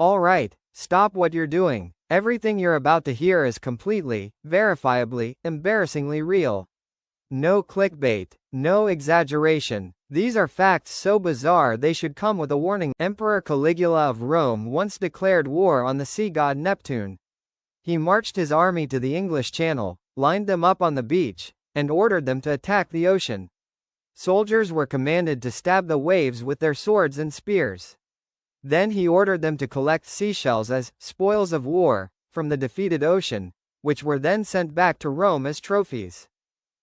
All right, stop what you're doing. Everything you're about to hear is completely, verifiably, embarrassingly real. No clickbait, no exaggeration. These are facts so bizarre they should come with a warning. Emperor Caligula of Rome once declared war on the sea god Neptune. He marched his army to the English Channel, lined them up on the beach, and ordered them to attack the ocean. Soldiers were commanded to stab the waves with their swords and spears. Then he ordered them to collect seashells as spoils of war from the defeated ocean, which were then sent back to Rome as trophies.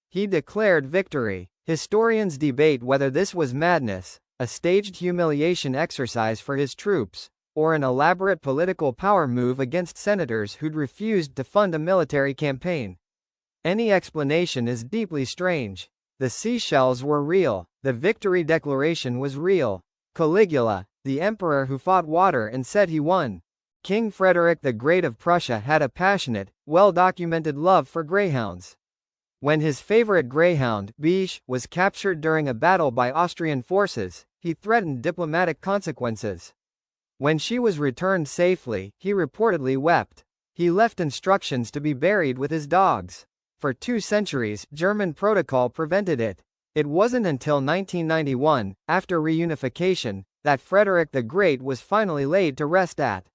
He declared victory. Historians debate whether this was madness, a staged humiliation exercise for his troops, or an elaborate political power move against senators who'd refused to fund a military campaign. Any explanation is deeply strange. The seashells were real. The victory declaration was real. Caligula, the emperor who fought water and said he won. King Frederick the Great of Prussia had a passionate, well-documented love for greyhounds. When his favorite greyhound, Biche, was captured during a battle by Austrian forces, he threatened diplomatic consequences. When she was returned safely, he reportedly wept. He left instructions to be buried with his dogs. For 2 centuries, German protocol prevented it. It wasn't until 1991, after reunification, that Frederick the Great was finally laid to rest at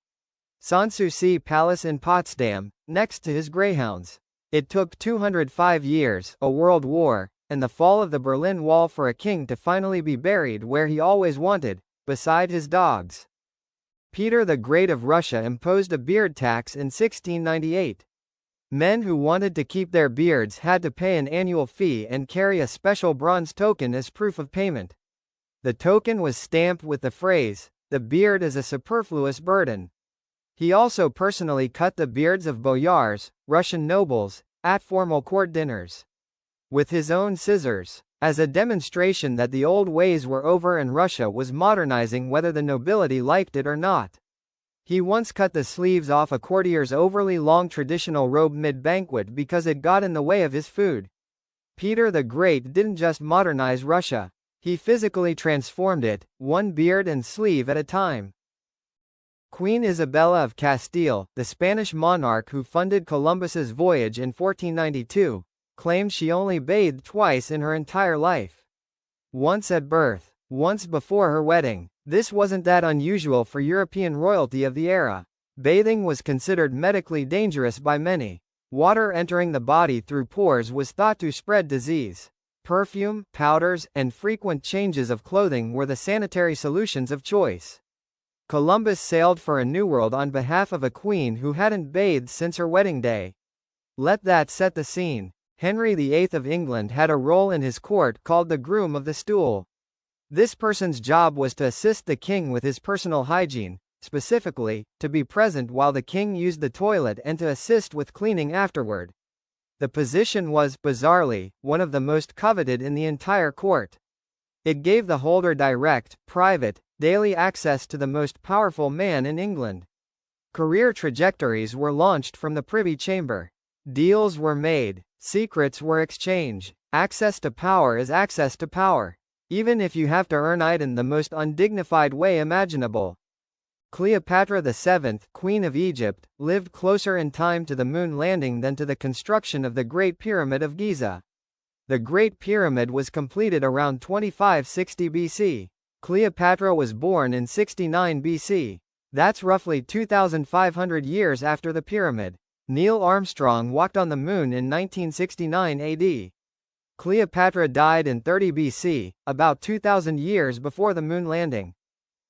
Sanssouci Palace in Potsdam, next to his greyhounds. It took 205 years, a world war, and the fall of the Berlin Wall for a king to finally be buried where he always wanted, beside his dogs. Peter the Great of Russia imposed a beard tax in 1698. Men who wanted to keep their beards had to pay an annual fee and carry a special bronze token as proof of payment. The token was stamped with the phrase, "The beard is a superfluous burden." He also personally cut the beards of boyars, Russian nobles, at formal court dinners. With his own scissors, as a demonstration that the old ways were over and Russia was modernizing whether the nobility liked it or not. He once cut the sleeves off a courtier's overly long traditional robe mid-banquet because it got in the way of his food. Peter the Great didn't just modernize Russia. He physically transformed it, one beard and sleeve at a time. Queen Isabella of Castile, the Spanish monarch who funded Columbus's voyage in 1492, claimed she only bathed twice in her entire life. Once at birth, once before her wedding. This wasn't that unusual for European royalty of the era. Bathing was considered medically dangerous by many. Water entering the body through pores was thought to spread disease. Perfume, powders, and frequent changes of clothing were the sanitary solutions of choice. Columbus sailed for a new world on behalf of a queen who hadn't bathed since her wedding day. Let that set the scene. Henry VIII of England had a role in his court called the Groom of the Stool. This person's job was to assist the king with his personal hygiene, specifically, to be present while the king used the toilet and to assist with cleaning afterward. The position was, bizarrely, one of the most coveted in the entire court. It gave the holder direct, private, daily access to the most powerful man in England. Career trajectories were launched from the Privy Chamber. Deals were made. Secrets were exchanged. Access to power is access to power, even if you have to earn it in the most undignified way imaginable. Cleopatra VII, Queen of Egypt, lived closer in time to the moon landing than to the construction of the Great Pyramid of Giza. The Great Pyramid was completed around 2560 BC. Cleopatra was born in 69 BC. That's roughly 2,500 years after the pyramid. Neil Armstrong walked on the moon in 1969 AD. Cleopatra died in 30 BC, about 2,000 years before the moon landing.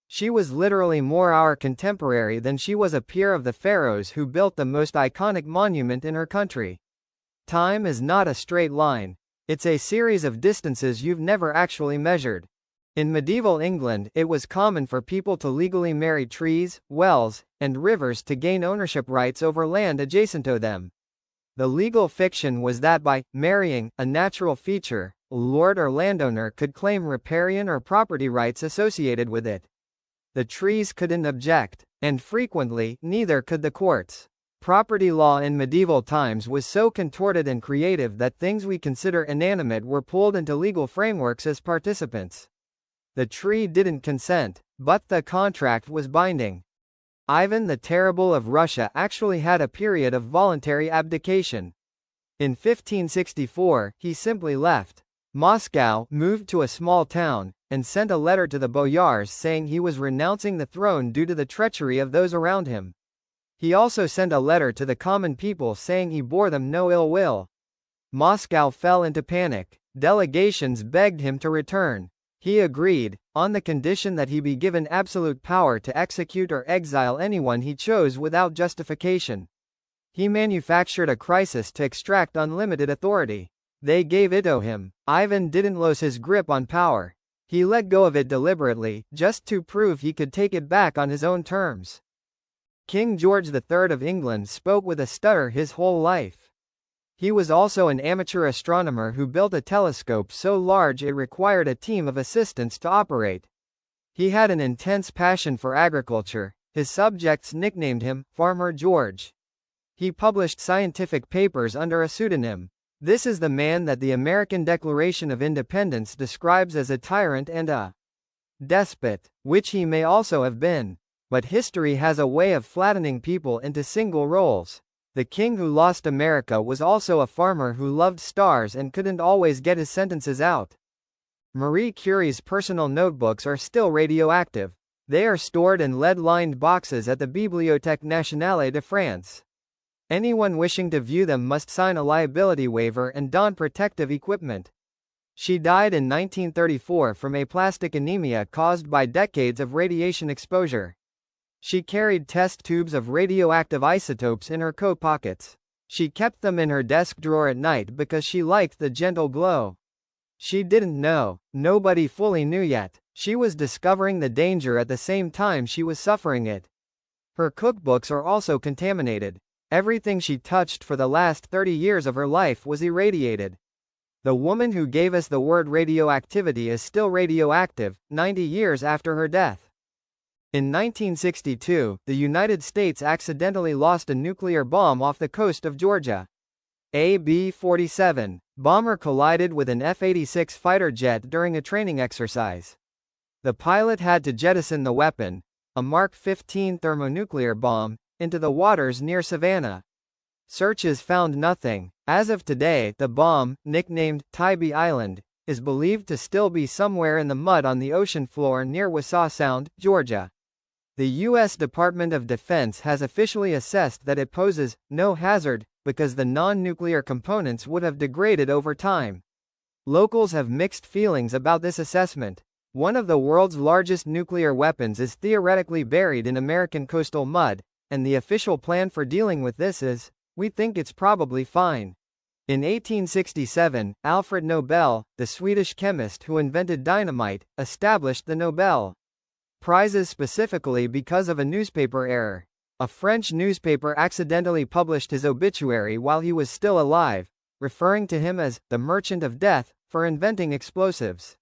She was literally more our contemporary than she was a peer of the pharaohs who built the most iconic monument in her country. Time is not a straight line. It's a series of distances you've never actually measured. In medieval England, it was common for people to legally marry trees, wells, and rivers to gain ownership rights over land adjacent to them. The legal fiction was that by marrying a natural feature, a lord or landowner could claim riparian or property rights associated with it. The trees couldn't object, and frequently, neither could the courts. Property law in medieval times was so contorted and creative that things we consider inanimate were pulled into legal frameworks as participants. The tree didn't consent, but the contract was binding. Ivan the Terrible of Russia actually had a period of voluntary abdication. In 1564, he simply left Moscow, moved to a small town, and sent a letter to the boyars saying he was renouncing the throne due to the treachery of those around him. He also sent a letter to the common people saying he bore them no ill will. Moscow fell into panic. Delegations begged him to return. He agreed, on the condition that he be given absolute power to execute or exile anyone he chose without justification. He manufactured a crisis to extract unlimited authority. They gave it to him. Ivan didn't lose his grip on power. He let go of it deliberately, just to prove he could take it back on his own terms. King George III of England spoke with a stutter his whole life. He was also an amateur astronomer who built a telescope so large it required a team of assistants to operate. He had an intense passion for agriculture. His subjects nicknamed him Farmer George. He published scientific papers under a pseudonym. This is the man that the American Declaration of Independence describes as a tyrant and a despot, which he may also have been. But history has a way of flattening people into single roles. The king who lost America was also a farmer who loved stars and couldn't always get his sentences out. Marie Curie's personal notebooks are still radioactive. They are stored in lead-lined boxes at the Bibliothèque Nationale de France. Anyone wishing to view them must sign a liability waiver and don protective equipment. She died in 1934 from aplastic anemia caused by decades of radiation exposure. She carried test tubes of radioactive isotopes in her coat pockets. She kept them in her desk drawer at night because she liked the gentle glow. She didn't know, nobody fully knew yet, she was discovering the danger at the same time she was suffering it. Her cookbooks are also contaminated. Everything she touched for the last 30 years of her life was irradiated. The woman who gave us the word radioactivity is still radioactive, 90 years after her death. In 1962, the United States accidentally lost a nuclear bomb off the coast of Georgia. A B-47 bomber collided with an F-86 fighter jet during a training exercise. The pilot had to jettison the weapon, a Mark 15 thermonuclear bomb, into the waters near Savannah. Searches found nothing. As of today, the bomb, nicknamed Tybee Island, is believed to still be somewhere in the mud on the ocean floor near Wassaw Sound, Georgia. The U.S. Department of Defense has officially assessed that it poses no hazard, because the non-nuclear components would have degraded over time. Locals have mixed feelings about this assessment. One of the world's largest nuclear weapons is theoretically buried in American coastal mud, and the official plan for dealing with this is, we think it's probably fine. In 1867, Alfred Nobel, the Swedish chemist who invented dynamite, established the Nobel Prizes specifically because of a newspaper error. A French newspaper accidentally published his obituary while he was still alive, referring to him as the Merchant of Death for inventing explosives.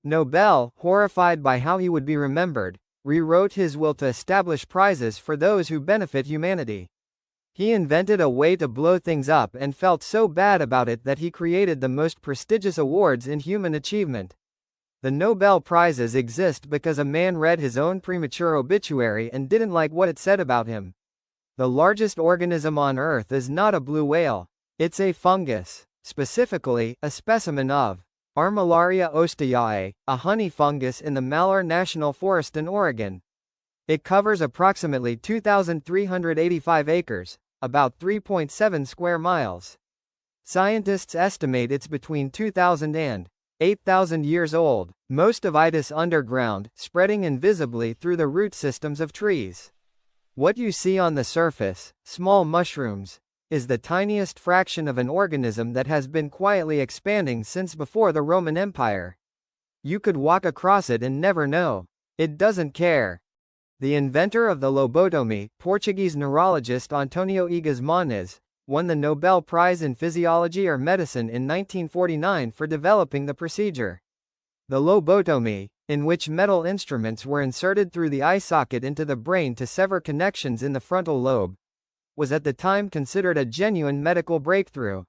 Nobel, horrified by how he would be remembered, rewrote his will to establish prizes for those who benefit humanity. He invented a way to blow things up and felt so bad about it that he created the most prestigious awards in human achievement. The Nobel Prizes exist because a man read his own premature obituary and didn't like what it said about him. The largest organism on Earth is not a blue whale. It's a fungus. Specifically, a specimen of Armillaria osteae, a honey fungus in the Malheur National Forest in Oregon. It covers approximately 2,385 acres, about 3.7 square miles. Scientists estimate it's between 2,000 and 8,000 years old. Most of it is underground, spreading invisibly through the root systems of trees. What you see on the surface, small mushrooms, is the tiniest fraction of an organism that has been quietly expanding since before the Roman Empire. You could walk across it and never know. It doesn't care. The inventor of the lobotomy, Portuguese neurologist Antonio Egas Moniz, won the Nobel Prize in Physiology or Medicine in 1949 for developing the procedure. The lobotomy, in which metal instruments were inserted through the eye socket into the brain to sever connections in the frontal lobe, was at the time considered a genuine medical breakthrough.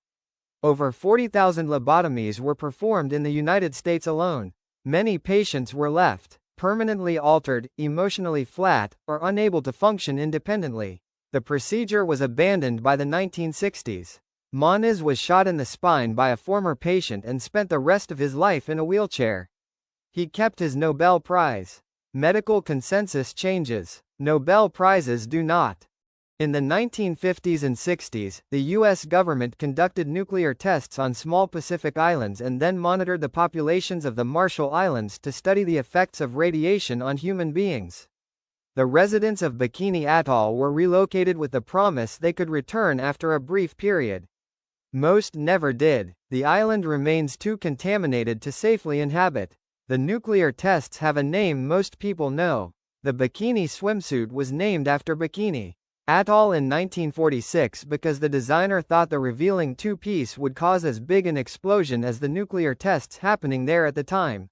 Over 40,000 lobotomies were performed in the United States alone. Many patients were left permanently altered, emotionally flat, or unable to function independently. The procedure was abandoned by the 1960s. Moniz was shot in the spine by a former patient and spent the rest of his life in a wheelchair. He kept his Nobel Prize. Medical consensus changes. Nobel Prizes do not. In the 1950s and 60s, the U.S. government conducted nuclear tests on small Pacific islands and then monitored the populations of the Marshall Islands to study the effects of radiation on human beings. The residents of Bikini Atoll were relocated with the promise they could return after a brief period. Most never did. The island remains too contaminated to safely inhabit. The nuclear tests have a name most people know. The bikini swimsuit was named after Bikini Atoll in 1946 because the designer thought the revealing two-piece would cause as big an explosion as the nuclear tests happening there at the time.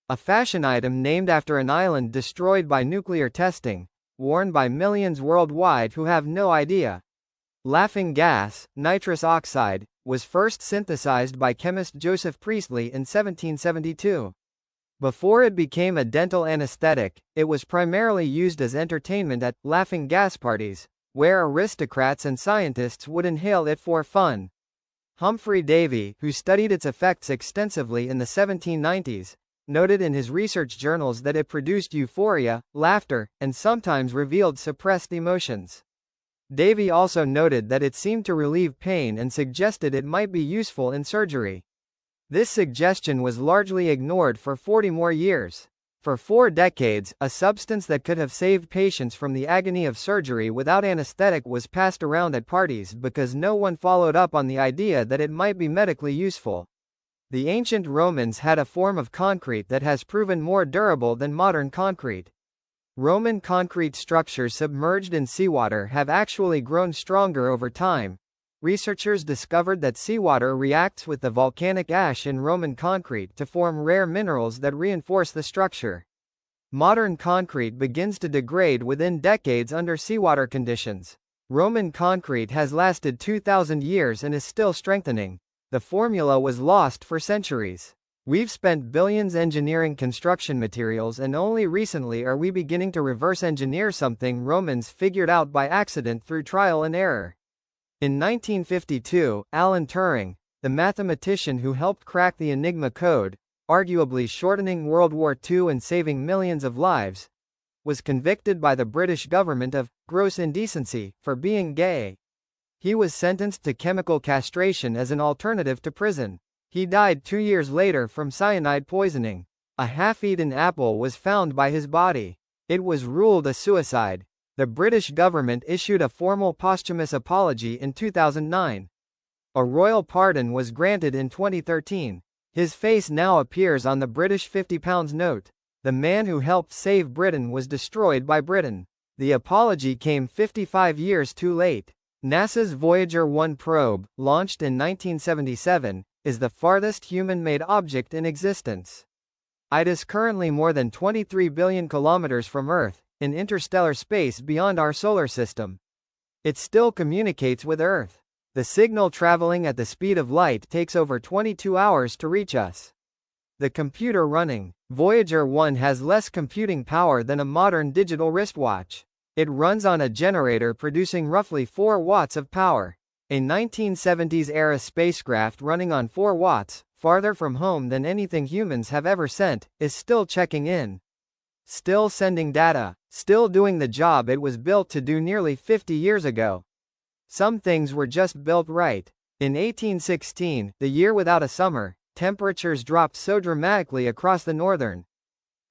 A fashion item named after an island destroyed by nuclear testing, worn by millions worldwide who have no idea. Laughing gas, nitrous oxide, was first synthesized by chemist Joseph Priestley in 1772. Before it became a dental anesthetic, it was primarily used as entertainment at laughing gas parties, where aristocrats and scientists would inhale it for fun. Humphrey Davy, who studied its effects extensively in the 1790s, noted in his research journals that it produced euphoria, laughter, and sometimes revealed suppressed emotions. Davy also noted that it seemed to relieve pain and suggested it might be useful in surgery. This suggestion was largely ignored for 40 more years. For 4 decades, a substance that could have saved patients from the agony of surgery without anesthetic was passed around at parties because no one followed up on the idea that it might be medically useful. The ancient Romans had a form of concrete that has proven more durable than modern concrete. Roman concrete structures submerged in seawater have actually grown stronger over time. Researchers discovered that seawater reacts with the volcanic ash in Roman concrete to form rare minerals that reinforce the structure. Modern concrete begins to degrade within decades under seawater conditions. Roman concrete has lasted 2,000 years and is still strengthening. The formula was lost for centuries. We've spent billions engineering construction materials and only recently are we beginning to reverse engineer something Romans figured out by accident through trial and error. In 1952, Alan Turing, the mathematician who helped crack the Enigma code, arguably shortening World War II and saving millions of lives, was convicted by the British government of gross indecency for being gay. He was sentenced to chemical castration as an alternative to prison. He died 2 years later from cyanide poisoning. A half-eaten apple was found by his body. It was ruled a suicide. The British government issued a formal posthumous apology in 2009. A royal pardon was granted in 2013. His face now appears on the British £50 note. The man who helped save Britain was destroyed by Britain. The apology came 55 years too late. NASA's Voyager 1 probe, launched in 1977, is the farthest human-made object in existence. It is currently more than 23 billion kilometers from Earth, in interstellar space beyond our solar system. It still communicates with Earth. The signal traveling at the speed of light takes over 22 hours to reach us. The computer running Voyager 1 has less computing power than a modern digital wristwatch. It runs on a generator producing roughly 4 watts of power. A 1970s-era spacecraft running on 4 watts, farther from home than anything humans have ever sent, is still checking in. Still sending data. Still doing the job it was built to do nearly 50 years ago. Some things were just built right. In 1816, the year without a summer, temperatures dropped so dramatically across the northern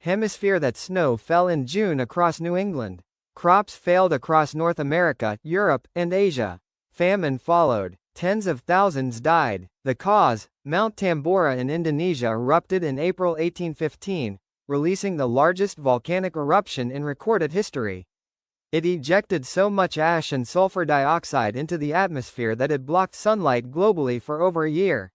hemisphere that snow fell in June across New England. Crops failed across North America, Europe, and Asia. Famine followed. Tens of thousands died. The cause: Mount Tambora in Indonesia erupted in April 1815, releasing the largest volcanic eruption in recorded history. It ejected so much ash and sulfur dioxide into the atmosphere that it blocked sunlight globally for over a year.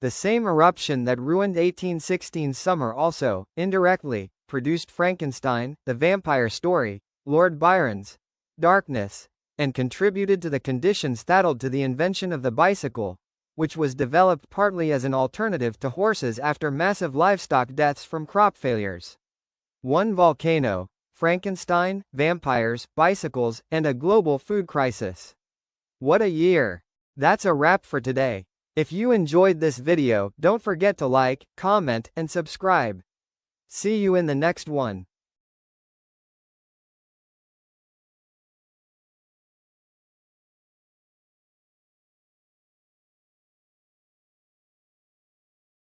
The same eruption that ruined 1816's summer also, indirectly, produced Frankenstein, the vampire story, Lord Byron's Darkness, and contributed to the conditions that led to the invention of the bicycle, which was developed partly as an alternative to horses after massive livestock deaths from crop failures. One volcano, Frankenstein, vampires, bicycles, and a global food crisis. What a year! That's a wrap for today. If you enjoyed this video, don't forget to like, comment, and subscribe. See you in the next one.